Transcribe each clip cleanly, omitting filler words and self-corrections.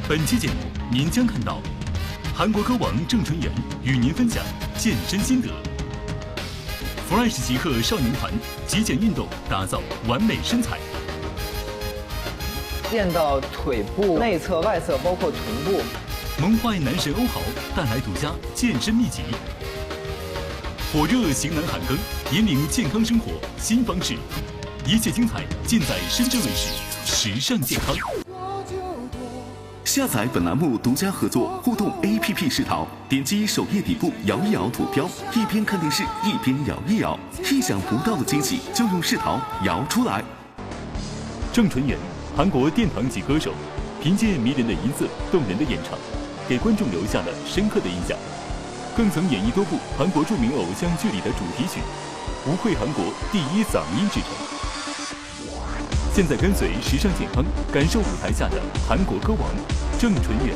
本期节目您将看到韩国歌王郑淳元与您分享健身心得。Fresh 极客少年团极简运动，打造完美身材。练到腿部内侧、外侧，包括臀部。萌坏男神欧豪带来独家健身秘籍。火热型男韩庚引领健康生活新方式，一切精彩尽在深圳卫视时尚健康。下载本栏目独家合作互动 APP 视淘，点击首页底部摇一摇图标，一边看电视一边摇一摇，意想不到的惊喜就用视淘摇出来。郑淳元，韩国殿堂级歌手，凭借迷人的音色、动人的演唱，给观众留下了深刻的印象，更曾演绎多部韩国著名偶像剧里的主题曲，无愧韩国第一嗓音之称。现在跟随时尚健康，感受舞台下的韩国歌王郑淳元。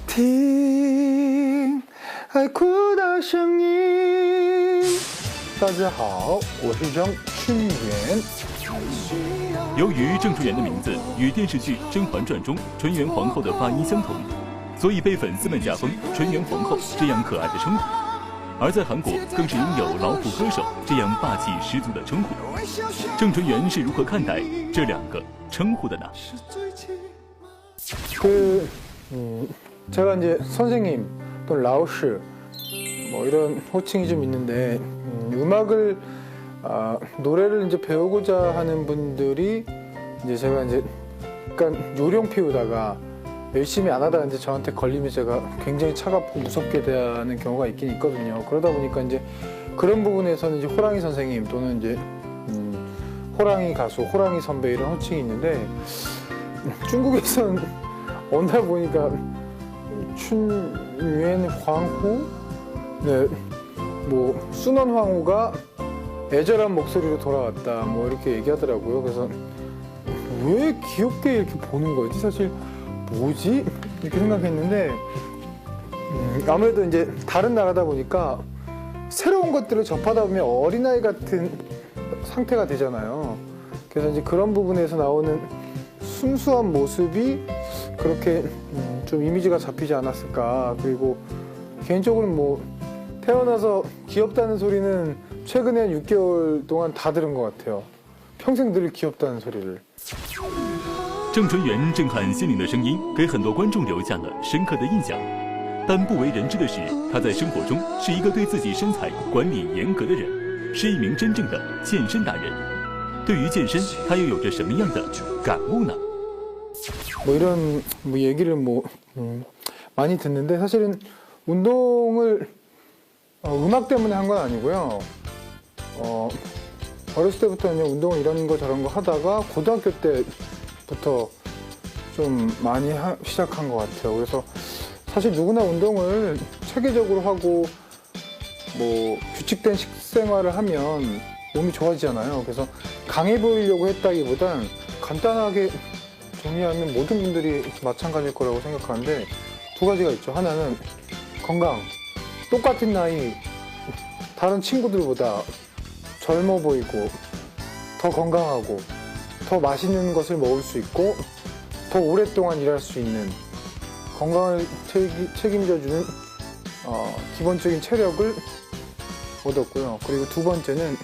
听爱哭的声音。大家好，我是郑淳元。由于郑淳元的名字与电视剧《甄嬛传》中纯元皇后的发音相同，所以被粉丝们加封“纯元皇后”这样可爱的称呼。而在韩国，更是拥有“老虎歌手”这样霸气十足的称呼。郑淳元是如何看待这两个称呼的呢？ 제가 이제 선생님 또는 라오스 뭐 이런 호칭이 좀 있는데 음악을 노래를 이제 배우고자 하는 분들이 이제 제가 이제 약간 요령 피우다가 열심히 안 하다가 이제 저한테 걸리면 제가 굉장히 차갑고 무섭게 대하는 경우가 있긴 있거든요. 그러다 보니까 이제 그런 부분에서는 이제 호랑이 선생님 또는 이제 호랑이 가수, 호랑이 선배 이런 호칭이 있는데 중국에서는 어느 날 보니까 춘유엔 황후, 네, 뭐 순원 황후가 애절한 목소리로 돌아왔다, 뭐 이렇게 얘기하더라고요. 그래서 왜 귀엽게 이렇게 보는 거지? 사실 뭐지? 이렇게 생각했는데 아무래도 이제 다른 나라다 보니까 새로운 것들을 접하다 보면 어린아이 같은 상태가 되잖아요. 그래서 이제 그런 부분에서 나오는 순수한 모습이 그렇게 좀 이미지가 잡히지 않았을까. 그리고 개인적으로 뭐 태어나서 귀엽다는 소리는 최근에 한 6개월 동안 다 들은 것 같아요. 평생 들을 귀엽다는 소리를. 郑淳元震撼心灵的声音给很多观众留下了深刻的印象，但不为人知的是，他在生活中是一个对自己身材管理严格的人，是一名真正的健身达人。对于健身，他又有着什么样的感悟呢？ 뭐 이런 뭐 얘기를 뭐 많이 듣는데 사실은 운동을 음악 때문에 한 건 아니고요. 어렸을 때부터 그냥 운동을 이런 거 저런 거 하다가 고등학교 때부터 좀 많이 시작한 것 같아요. 그래서 사실 누구나 운동을 체계적으로 하고 뭐 규칙된 식생활을 하면 몸이 좋아지잖아요. 그래서 강해 보이려고 했다기보단 간단하게 정리하면 모든 분들이 마찬가지일 거라고 생각하는데 두 가지가 있죠. 하나는 건강. 똑같은 나이 다른 친구들보다 젊어 보이고 더 건강하고 더 맛있는 것을 먹을 수 있고 더 오랫동안 일할 수 있는 건강을 책임져주는 기본적인 체력을 얻었고요. 그리고 두 번째는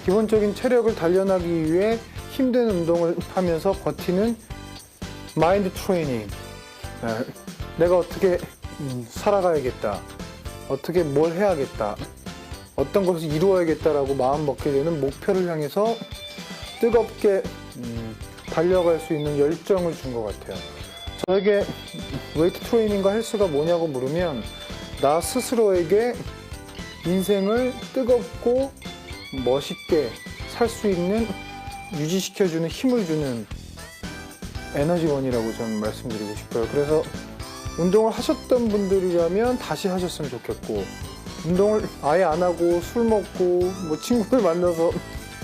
기본적인 체력을 단련하기 위해 힘든 운동을 하면서 버티는 마인드 트레이닝. 내가 어떻게 살아가야겠다. 어떻게 뭘 해야겠다. 어떤 것을 이루어야겠다라고 마음 먹게 되는 목표를 향해서 뜨겁게 달려갈 수 있는 열정을 준 것 같아요. 저에게 웨이트 트레이닝과 헬스가 뭐냐고 물으면 나 스스로에게 인생을 뜨겁고 멋있게 살 수 있는 유지시켜주는 힘을 주는 에너지원이라고 저는 말씀드리고 싶어요. 그래서 운동을 하셨던 분들이라면 다시 하셨으면 좋겠고 운동을 아예 안 하고 술 먹고 뭐 친구들 만나서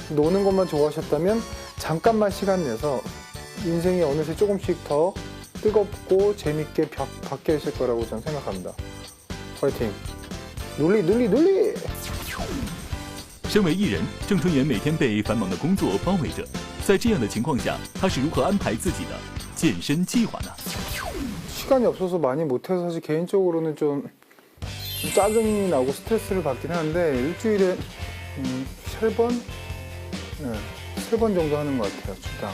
노는 것만 좋아하셨다면 잠깐만 시간 내서 인생이 어느새 조금씩 더 뜨겁고 재밌게 바뀌어 있을 거라고 저는 생각합니다. 화이팅!努力！身为艺人，郑春元每天被繁忙的工作包围着，在这样的情况下，他是如何安排自己的健身计划呢？ 시간이 없어서 많이 못해서 사실 개인적으로는 좀 짜증이 나고 스트레스를 받긴 하는데 일주일에 3번? 네, 3번 정도 하는 것 같아요, 주당.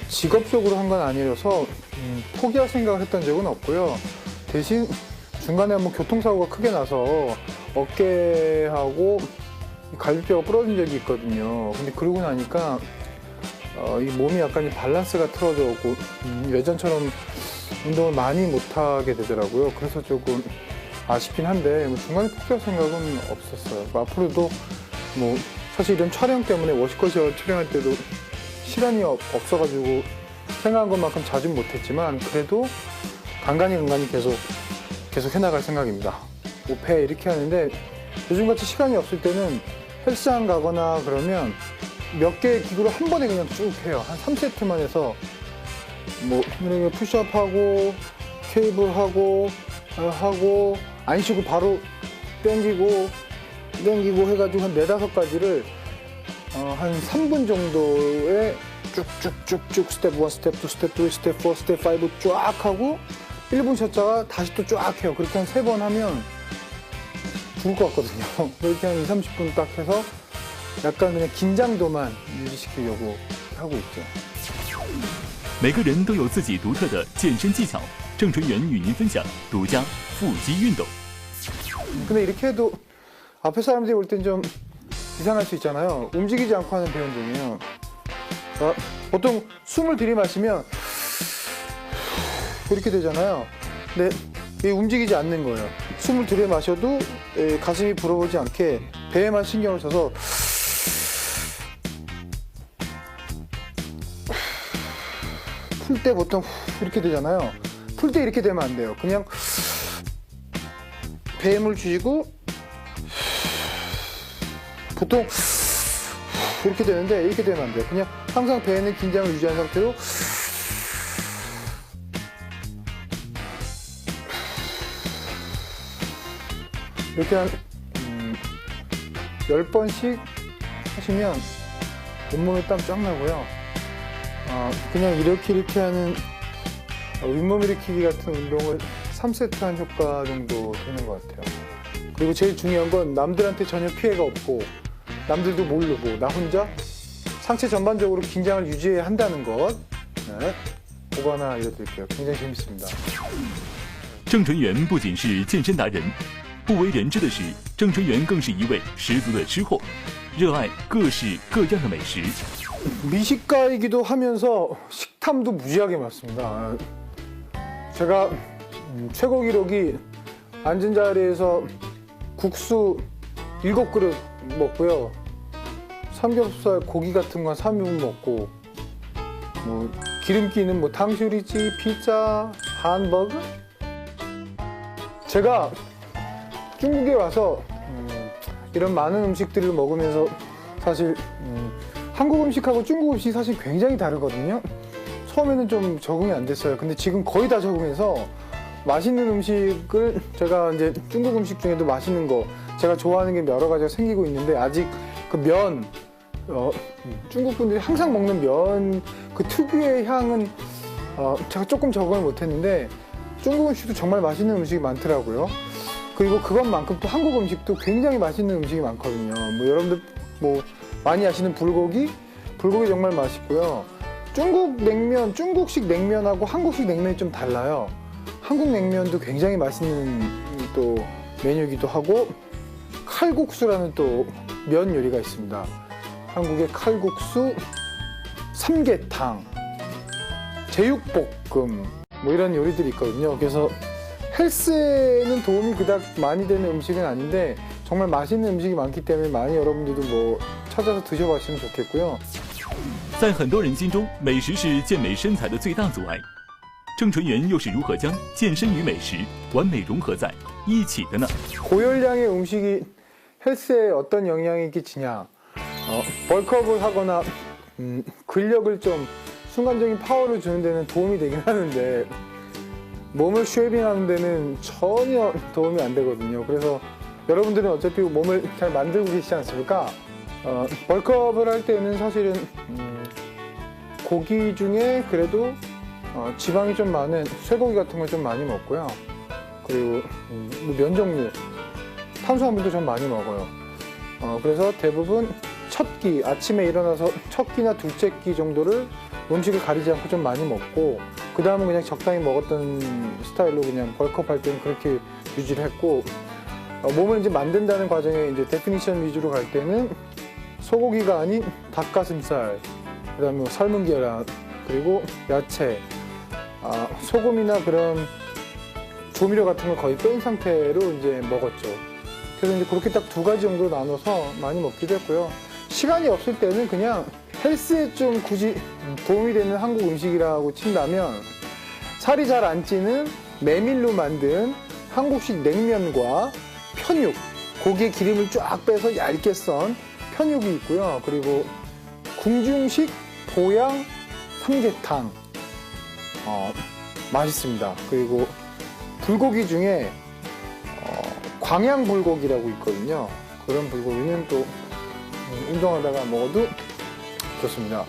직업적으로 한 건 아니라서 포기할 생각을 했던 적은 없고요. 대신 중간에 한번 교통사고가 크게 나서 어깨하고 갈비뼈가 부러진 적이 있거든요. 근데 그러고 나니까 이 몸이 약간 밸런스가 틀어져고 예전처럼 운동을 많이 못하게 되더라고요. 그래서 조금 아쉽긴 한데 중간에 포기할 생각은 없었어요. 앞으로도 뭐 사실 이런 촬영 때문에 워시컷이어 촬영할 때도 시간이 없어가지고 생각한 것만큼 자주는 못했지만 그래도 간간히 계속 해나갈 생각입니다. 5회 이렇게 하는데 요즘같이 시간이 없을 때는 헬스장 가거나 그러면 몇 개의 기구를 한 번에 그냥 쭉 해요. 한 3세트만 해서 뭐 푸시업하고 케이블하고 안 쉬고 바로 땡기고 해가지고 한 4-5가지를 한 3분 정도에 쭉쭉쭉쭉 스텝 1, 스텝 2, 스텝 3, 스텝 4, 스텝 5 쫙 하고 1분 쉬었다가 다시 또 쫙 해요. 그렇게 한 3번 하면 죽을 것 같거든요. 그렇게 한 20-30분 딱 해서 약간 그냥 긴장도만 유지시키려고 하고 있죠. 每个人都有自己独特的健身技巧，郑纯元与您分享独家腹肌运动。 근데 이렇게 해도 앞에 사람들이 볼 땐 좀 이상할 수 있잖아요. 움직이지 않고 하는 대운동이에요. 보통 숨을 들이마시면 이렇게 되잖아요. 근데 이게 움직이지 않는 거예요. 숨을 들이마셔도 가슴이 불어오지 않게 배에만 신경을 써서 풀 때 보통 이렇게 되잖아요. 풀 때 이렇게 되면 안 돼요. 그냥 배에 힘을 주시고 보통 이렇게 되는데 이렇게 되면 안 돼요. 그냥 항상 배에는 긴장을 유지한 상태로 이렇게 한 10번씩 하시면 온몸에 땀 쫙 나고요. 그냥 이렇게 하는 윗몸 일으키기 같은 운동을 3세트 한 효과 정도 되는 것 같아요. 그리고 제일 중요한 건 남들한테 전혀 피해가 없고 남들도 모르고 나 혼자 상체 전반적으로 긴장을 유지해야 한다는 것. 네, 그거 하나 알려드릴게요. 굉장히 재밌습니다. 郑纯元不仅是健身达人，不为人知的是，郑纯元更是一位十足的吃货，热爱各式各样的美食。 미식가이기도 하면서 식탐도 무지하게 많습니다. 제가 최고 기록이 앉은 자리에서 국수 7그릇 먹고요. 삼겹살, 고기 같은 건 3인 먹고 뭐 기름기는 뭐 탕수육이지, 피자, hamburger. 제가 중국에 와서 이런 많은 음식들을 먹으면서 사실 한국 음식하고 중국 음식이 사실 굉장히 다르거든요. 처음에는 좀 적응이 안 됐어요. 근데 지금 거의 다 적응해서 맛있는 음식을 제가 이제 중국 음식 중에도 맛있는 거 제가 좋아하는 게 여러 가지가 생기고 있는데 아직 그 면, 중국 분들이 항상 먹는 면 그 특유의 향은 제가 조금 적응을 못했는데 중국 음식도 정말 맛있는 음식이 많더라고요. 그리고 그것만큼 또 한국 음식도 굉장히 맛있는 음식이 많거든요. 뭐 여러분들 뭐 많이 아시는 불고기 정말 맛있고요. 중국 냉면, 중국식 냉면하고 한국식 냉면이 좀 달라요. 한국 냉면도 굉장히 맛있는 또 메뉴이기도 하고 칼국수라는 또 면 요리가 있습니다. 한국의 칼국수, 삼계탕, 제육볶음 뭐 이런 요리들이 있거든요. 그래서 헬스에는 도움이 그닥 많이 되는 음식은 아닌데 정말 맛있는 음식이 많기 때문에 많이 여러분들도 뭐 찾아서 드셔봤으면 좋겠고요. 在很多人心中，美食是健美身材的最大阻碍。郑纯元又是如何将健身与美食完美融合在一起的呢？ 고열량의 음식이 헬스에 어떤 영향이 끼치냐? 벌크업을 하거나 근력을 좀 순간적인 파워를 주는 데는 도움이 되긴 하는데 몸을 쉐이빙하는 데는 전혀 도움이 안 되거든요. 그래서 여러분들은 어차피 몸을 잘 만들고 계시지 않습니까? 벌크업을 할 때는 사실은 고기 중에 그래도 지방이 좀 많은 쇠고기 같은 걸 좀 많이 먹고요. 그리고 면 종류, 탄수화물도 좀 많이 먹어요. 그래서 대부분 첫 끼, 아침에 일어나서 첫 끼나 둘째 끼 정도를 음식을 가리지 않고 좀 많이 먹고 그 다음은 그냥 적당히 먹었던 스타일로 그냥 벌크업 할 때는 그렇게 유지를 했고 몸을 이제 만든다는 과정에 이제 데피니션 위주로 갈 때는 소고기가 아닌 닭가슴살, 그 다음에 뭐 삶은 계란, 그리고 야채, 소금이나 그런 조미료 같은 걸 거의 뺀 상태로 이제 먹었죠. 그래서 이제 그렇게 딱 2가지 정도 나눠서 많이 먹기도 했고요. 시간이 없을 때는 그냥 헬스에 좀 굳이 도움이 되는 한국 음식이라고 친다면 살이 잘 안 찌는 메밀로 만든 한국식 냉면과 편육, 고기의 기름을 쫙 빼서 얇게 썬 편육이 있고요. 그리고 궁중식 보양 삼계탕 맛있습니다. 그리고 불고기 중에 광양 불고기라고 있거든요. 그런 불고기는 또 운동하다가 먹어도 좋습니다.